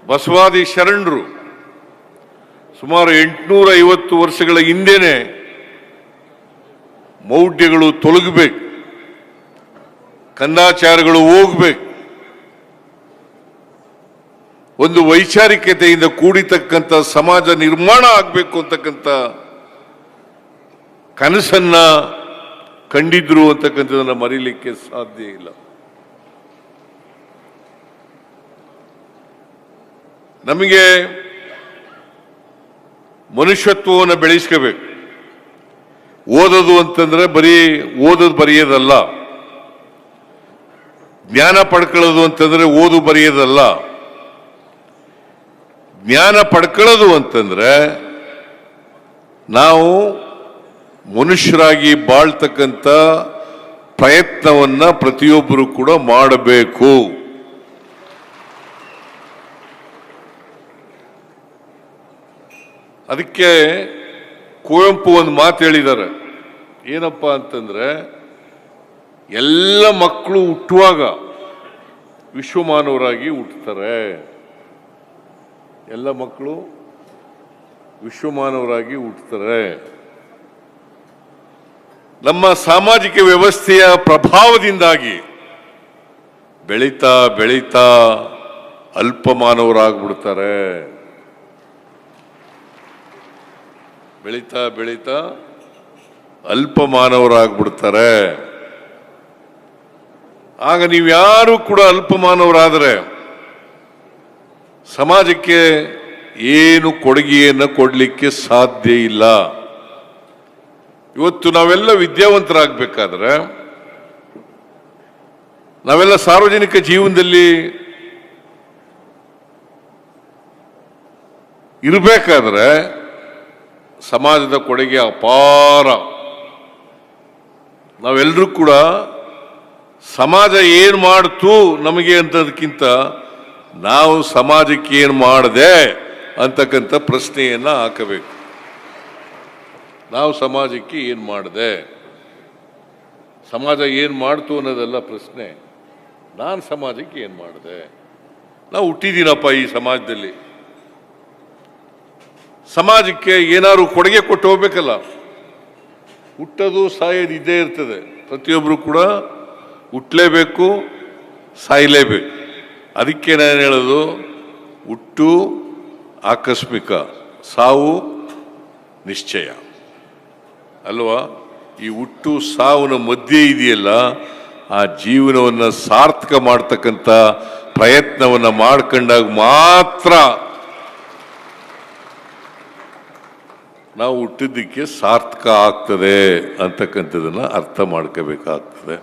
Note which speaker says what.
Speaker 1: ಬಸವಾದಿ ಶರಣರು ಸುಮಾರು 850 ವರ್ಷಗಳ ಹಿಂದೆನೆ ಮೌಢ್ಯಗಳು ತೊಲಗಬೇಕು, ಕಂದಾಚಾರಗಳು ಹೋಗ್ಬೇಕು, ಒಂದು ವೈಚಾರಿಕತೆಯಿಂದ ಕೂಡಿತಕ್ಕಂಥ ಸಮಾಜ ನಿರ್ಮಾಣ ಆಗಬೇಕು ಅಂತಕ್ಕಂಥ ಕನಸನ್ನ ಕಂಡಿದ್ರು ಅಂತಕ್ಕಂಥದನ್ನ ಮರೀಲಿಕ್ಕೆ ಸಾಧ್ಯ ಇಲ್ಲ. ನಮಗೆ ಮನುಷ್ಯತ್ವವನ್ನು ಬೆಳೆಸ್ಕೋಬೇಕು. ಓದೋದು ಅಂತಂದ್ರೆ ಬರೀ ಓದೋದು ಬರೆಯೋದಲ್ಲ, ಜ್ಞಾನ ಪಡ್ಕೊಳ್ಳೋದು ಅಂತಂದ್ರೆ ಓದು ಬರೆಯೋದಲ್ಲ. ಜ್ಞಾನ ಪಡ್ಕೊಳ್ಳೋದು ಅಂತಂದ್ರೆ ನಾವು ಮನುಷ್ಯರಾಗಿ ಬಾಳ್ತಕ್ಕಂಥ ಪ್ರಯತ್ನವನ್ನ ಪ್ರತಿಯೊಬ್ಬರು ಕೂಡ ಮಾಡಬೇಕು. ಅದಕ್ಕೆ ಕುವೆಂಪು ಒಂದು ಮಾತು ಹೇಳಿದ್ದಾರೆ. ಏನಪ್ಪ ಅಂತಂದ್ರೆ, ಎಲ್ಲ ಮಕ್ಕಳು ಹುಟ್ಟುವಾಗ ವಿಶ್ವಮಾನವರಾಗಿ ಹುಟ್ಟುತ್ತಾರೆ, ಎಲ್ಲ ಮಕ್ಕಳು ವಿಶ್ವಮಾನವರಾಗಿ ಹುಟ್ಟುತ್ತಾರೆ. ನಮ್ಮ ಸಾಮಾಜಿಕ ವ್ಯವಸ್ಥೆಯ ಪ್ರಭಾವದಿಂದಾಗಿ ಬೆಳೀತಾ ಬೆಳೀತಾ ಅಲ್ಪಮಾನವರಾಗ್ಬಿಡ್ತಾರೆ, ಬೆಳೀತಾ ಬೆಳೀತಾ ಅಲ್ಪಮಾನವರಾಗ್ಬಿಡ್ತಾರೆ. ಆಗ ನೀವು ಯಾರು ಕೂಡ ಅಲ್ಪಮಾನವರಾದರೆ ಸಮಾಜಕ್ಕೆ ಏನು ಕೊಡುಗೆಯನ್ನು ಕೊಡಲಿಕ್ಕೆ ಸಾಧ್ಯ ಇಲ್ಲ. ಇವತ್ತು ನಾವೆಲ್ಲ ವಿದ್ಯಾವಂತರಾಗಬೇಕಾದ್ರೆ, ನಾವೆಲ್ಲ ಸಾರ್ವಜನಿಕ ಜೀವನದಲ್ಲಿ ಇರಬೇಕಾದ್ರೆ ಸಮಾಜದ ಕೊಡುಗೆ ಅಪಾರ. ನಾವೆಲ್ಲರೂ ಕೂಡ ಸಮಾಜ ಏನು ಮಾಡ್ತು ನಮಗೆ ಅಂತದಕ್ಕಿಂತ ನಾವು ಸಮಾಜಕ್ಕೆ ಏನು ಮಾಡದೆ ಅಂತಕ್ಕಂಥ ಪ್ರಶ್ನೆಯನ್ನ ಹಾಕಬೇಕು. ನಾವು ಸಮಾಜಕ್ಕೆ ಏನು ಮಾಡದೆ, ಸಮಾಜ ಏನು ಮಾಡ್ತು ಅನ್ನೋದೆಲ್ಲ ಪ್ರಶ್ನೆ. ನಾನು ಸಮಾಜಕ್ಕೆ ಏನು ಮಾಡಿದೆ, ನಾವು ಹುಟ್ಟಿದ್ದೀನಪ್ಪ ಈ ಸಮಾಜದಲ್ಲಿ, ಸಮಾಜಕ್ಕೆ ಏನಾದ್ರು ಕೊಡುಗೆ ಕೊಟ್ಟು ಹೋಗ್ಬೇಕಲ್ಲ. ಹುಟ್ಟೋದು ಸಾಯೋದು ಇದ್ದೇ ಇರ್ತದೆ, ಪ್ರತಿಯೊಬ್ಬರು ಕೂಡ ಹುಟ್ಟಲೇಬೇಕು, ಸಾಯಲೇಬೇಕು. ಅದಕ್ಕೆ ನಾನು ಹೇಳೋದು, ಹುಟ್ಟು ಆಕಸ್ಮಿಕ, ಸಾವು ನಿಶ್ಚಯ ಅಲ್ವಾ? ಈ ಹುಟ್ಟು ಸಾವಿನ ಮಧ್ಯೆ ಇದೆಯಲ್ಲ, ಆ ಜೀವನವನ್ನು ಸಾರ್ಥಕ ಮಾಡ್ತಕ್ಕಂಥ ಪ್ರಯತ್ನವನ್ನು ಮಾಡ್ಕೊಂಡಾಗ ಮಾತ್ರ ನಾವು ಹುಟ್ಟಿದ್ದಕ್ಕೆ ಸಾರ್ಥಕ ಆಗ್ತದೆ ಅಂತಕ್ಕಂಥದ್ದನ್ನು ಅರ್ಥ ಮಾಡ್ಕೋಬೇಕಾಗ್ತದೆ.